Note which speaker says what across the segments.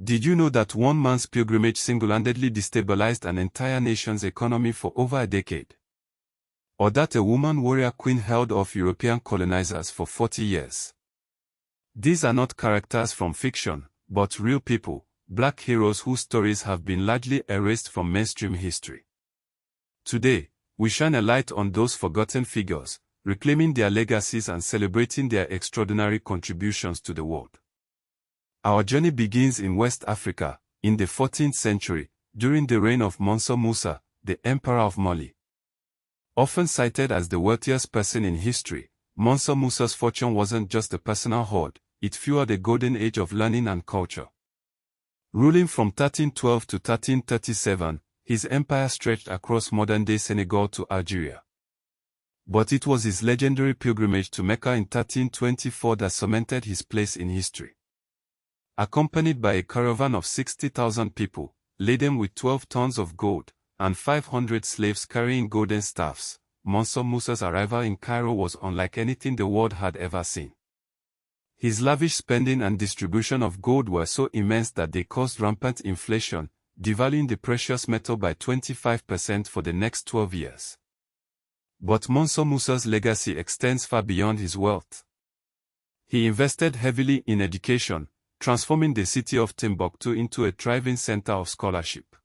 Speaker 1: Did you know that one man's pilgrimage single-handedly destabilized an entire nation's economy for over a decade? Or that a woman warrior queen held off European colonizers for 40 years? These are not characters from fiction, but real people, black heroes whose stories have been largely erased from mainstream history. Today, we shine a light on those forgotten figures, reclaiming their legacies and celebrating their extraordinary contributions to the world. Our journey begins in West Africa, in the 14th century, during the reign of Musa, the Emperor of Mali. Often cited as the wealthiest person in history, Musa's fortune wasn't just a personal hoard, it fueled a golden age of learning and culture. Ruling from 1312 to 1337, his empire stretched across modern-day Senegal to Algeria. But it was his legendary pilgrimage to Mecca in 1324 that cemented his place in history. Accompanied by a caravan of 60,000 people, laden with 12 tons of gold, and 500 slaves carrying golden staffs, Musa's arrival in Cairo was unlike anything the world had ever seen. His lavish spending and distribution of gold were so immense that they caused rampant inflation, devaluing the precious metal by 25% for the next 12 years. But Musa's legacy extends far beyond his wealth. He invested heavily in education, transforming the city of Timbuktu into a thriving center of scholarship.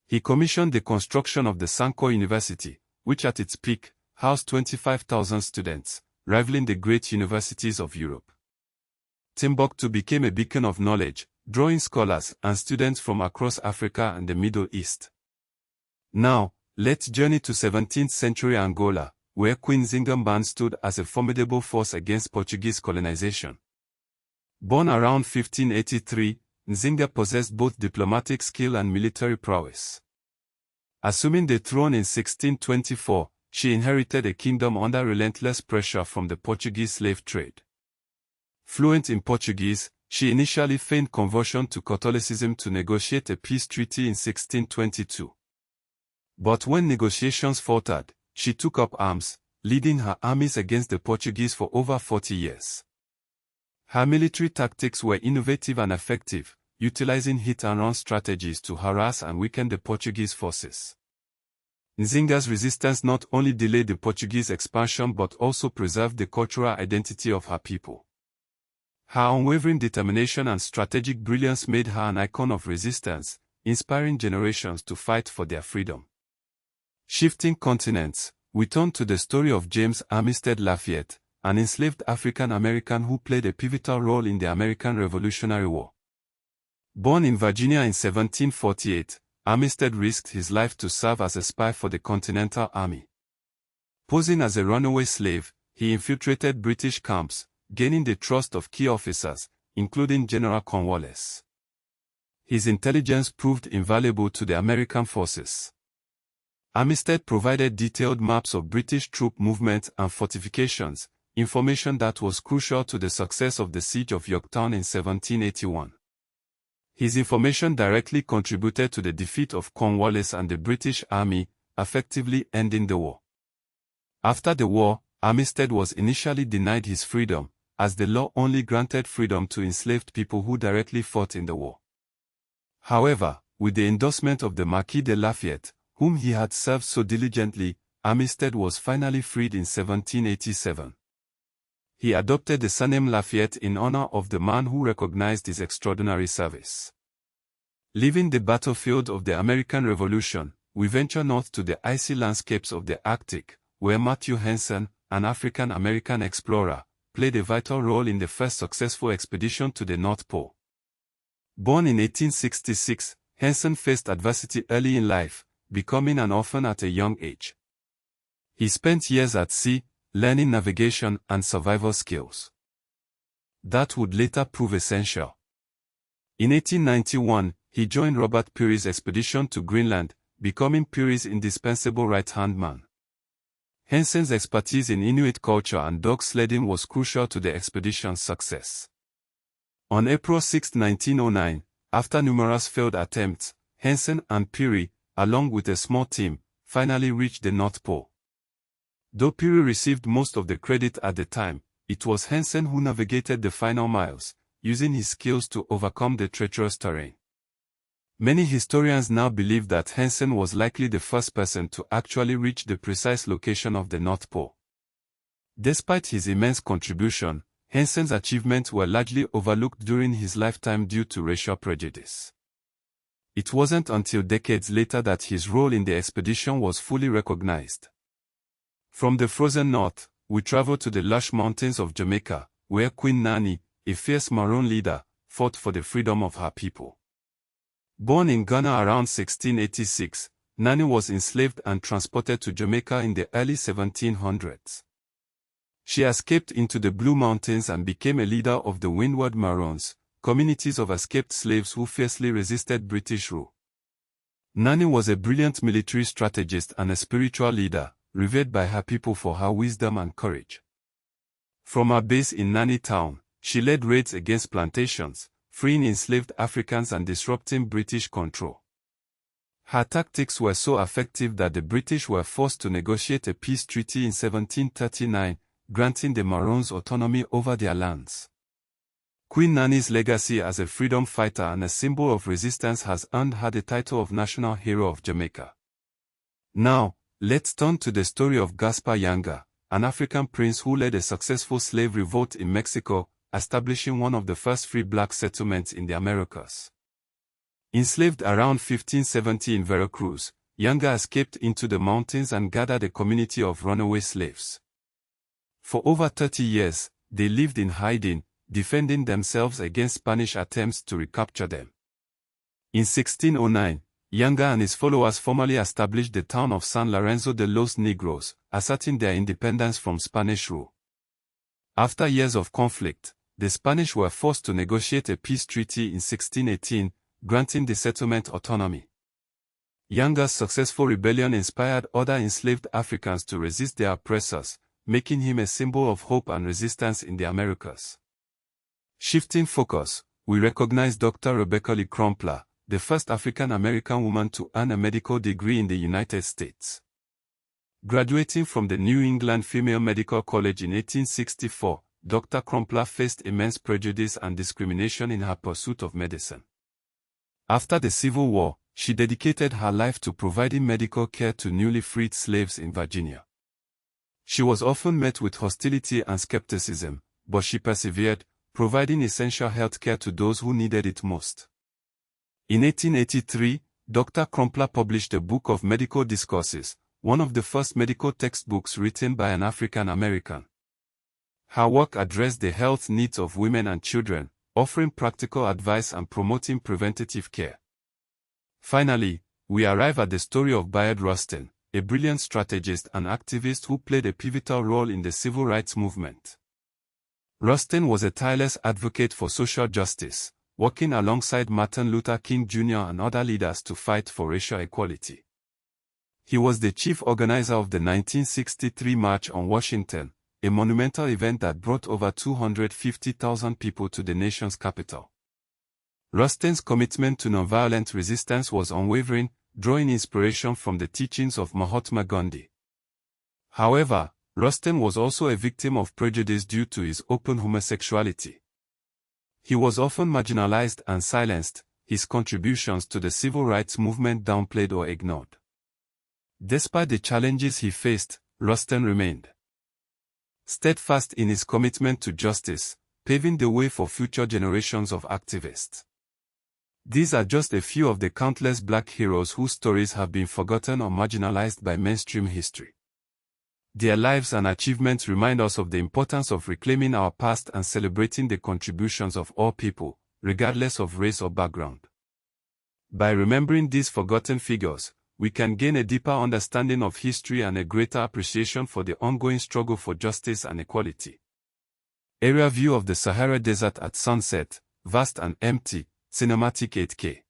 Speaker 1: He commissioned the construction of the Sankore University, which at its peak, housed 25,000 students, rivaling the great universities of Europe. Timbuktu became a beacon of knowledge, drawing scholars and students from across Africa and the Middle East. Now, let's journey to 17th century Angola, where Queen Nzinga stood as a formidable force against Portuguese colonization. Born around 1583, Nzinga possessed both diplomatic skill and military prowess. Assuming the throne in 1624, she inherited a kingdom under relentless pressure from the Portuguese slave trade. Fluent in Portuguese, she initially feigned conversion to Catholicism to negotiate a peace treaty in 1622. But when negotiations faltered, she took up arms, leading her armies against the Portuguese for over 40 years. Her military tactics were innovative and effective, utilizing hit-and-run strategies to harass and weaken the Portuguese forces. Nzinga's resistance not only delayed the Portuguese expansion but also preserved the cultural identity of her people. Her unwavering determination and strategic brilliance made her an icon of resistance, inspiring generations to fight for their freedom. Shifting continents, we turn to the story of James Armistead Lafayette, an enslaved African American who played a pivotal role in the American Revolutionary War. Born in Virginia in 1748, Armistead risked his life to serve as a spy for the Continental Army. Posing as a runaway slave, he infiltrated British camps, gaining the trust of key officers, including General Cornwallis. His intelligence proved invaluable to the American forces. Armistead provided detailed maps of British troop movements and fortifications, information that was crucial to the success of the Siege of Yorktown in 1781. His information directly contributed to the defeat of Cornwallis and the British Army, effectively ending the war. After the war, Armistead was initially denied his freedom, as the law only granted freedom to enslaved people who directly fought in the war. However, with the endorsement of the Marquis de Lafayette, whom he had served so diligently, Armistead was finally freed in 1787. He adopted the surname Lafayette in honor of the man who recognized his extraordinary service. Leaving the battlefield of the American Revolution, we venture north to the icy landscapes of the Arctic, where Matthew Henson, an African-American explorer, played a vital role in the first successful expedition to the North Pole. Born in 1866, Henson faced adversity early in life, becoming an orphan at a young age. He spent years at sea, learning navigation and survival skills that would later prove essential. In 1891, he joined Robert Peary's expedition to Greenland, becoming Peary's indispensable right-hand man. Henson's expertise in Inuit culture and dog sledding was crucial to the expedition's success. On April 6, 1909, after numerous failed attempts, Henson and Peary, along with a small team, finally reached the North Pole. Though Peary received most of the credit at the time, it was Henson who navigated the final miles, using his skills to overcome the treacherous terrain. Many historians now believe that Henson was likely the first person to actually reach the precise location of the North Pole. Despite his immense contribution, Henson's achievements were largely overlooked during his lifetime due to racial prejudice. It wasn't until decades later that his role in the expedition was fully recognized. From the frozen north, we travel to the lush mountains of Jamaica, where Queen Nanny, a fierce Maroon leader, fought for the freedom of her people. Born in Ghana around 1686, Nanny was enslaved and transported to Jamaica in the early 1700s. She escaped into the Blue Mountains and became a leader of the Windward Maroons, communities of escaped slaves who fiercely resisted British rule. Nanny was a brilliant military strategist and a spiritual leader, revered by her people for her wisdom and courage. From her base in Nanny Town, she led raids against plantations, freeing enslaved Africans and disrupting British control. Her tactics were so effective that the British were forced to negotiate a peace treaty in 1739, granting the Maroons autonomy over their lands. Queen Nanny's legacy as a freedom fighter and a symbol of resistance has earned her the title of National Hero of Jamaica. Now, let's turn to the story of Gaspar Yanga, an African prince who led a successful slave revolt in Mexico, establishing one of the first free black settlements in the Americas. Enslaved around 1570 in Veracruz, Yanga escaped into the mountains and gathered a community of runaway slaves. For over 30 years, they lived in hiding, defending themselves against Spanish attempts to recapture them. In 1609, Yanga and his followers formally established the town of San Lorenzo de los Negros, asserting their independence from Spanish rule. After years of conflict, the Spanish were forced to negotiate a peace treaty in 1618, granting the settlement autonomy. Yanga's successful rebellion inspired other enslaved Africans to resist their oppressors, making him a symbol of hope and resistance in the Americas. Shifting focus, we recognize Dr. Rebecca Lee Crumpler, the first African-American woman to earn a medical degree in the United States. Graduating from the New England Female Medical College in 1864, Dr. Crumpler faced immense prejudice and discrimination in her pursuit of medicine. After the Civil War, she dedicated her life to providing medical care to newly freed slaves in Virginia. She was often met with hostility and skepticism, but she persevered, providing essential health care to those who needed it most. In 1883, Dr. Crumpler published a book of medical discourses, one of the first medical textbooks written by an African American. Her work addressed the health needs of women and children, offering practical advice and promoting preventative care. Finally, we arrive at the story of Bayard Rustin, a brilliant strategist and activist who played a pivotal role in the civil rights movement. Rustin was a tireless advocate for social justice, working alongside Martin Luther King Jr. and other leaders to fight for racial equality. He was the chief organizer of the 1963 March on Washington, a monumental event that brought over 250,000 people to the nation's capital. Rustin's commitment to nonviolent resistance was unwavering, drawing inspiration from the teachings of Mahatma Gandhi. However, Rustin was also a victim of prejudice due to his open homosexuality. He was often marginalized and silenced, his contributions to the civil rights movement downplayed or ignored. Despite the challenges he faced, Rustin remained steadfast in his commitment to justice, paving the way for future generations of activists. These are just a few of the countless black heroes whose stories have been forgotten or marginalized by mainstream history. Their lives and achievements remind us of the importance of reclaiming our past and celebrating the contributions of all people, regardless of race or background. By remembering these forgotten figures, we can gain a deeper understanding of history and a greater appreciation for the ongoing struggle for justice and equality. Area view of the Sahara Desert at sunset, vast and empty, cinematic 8K.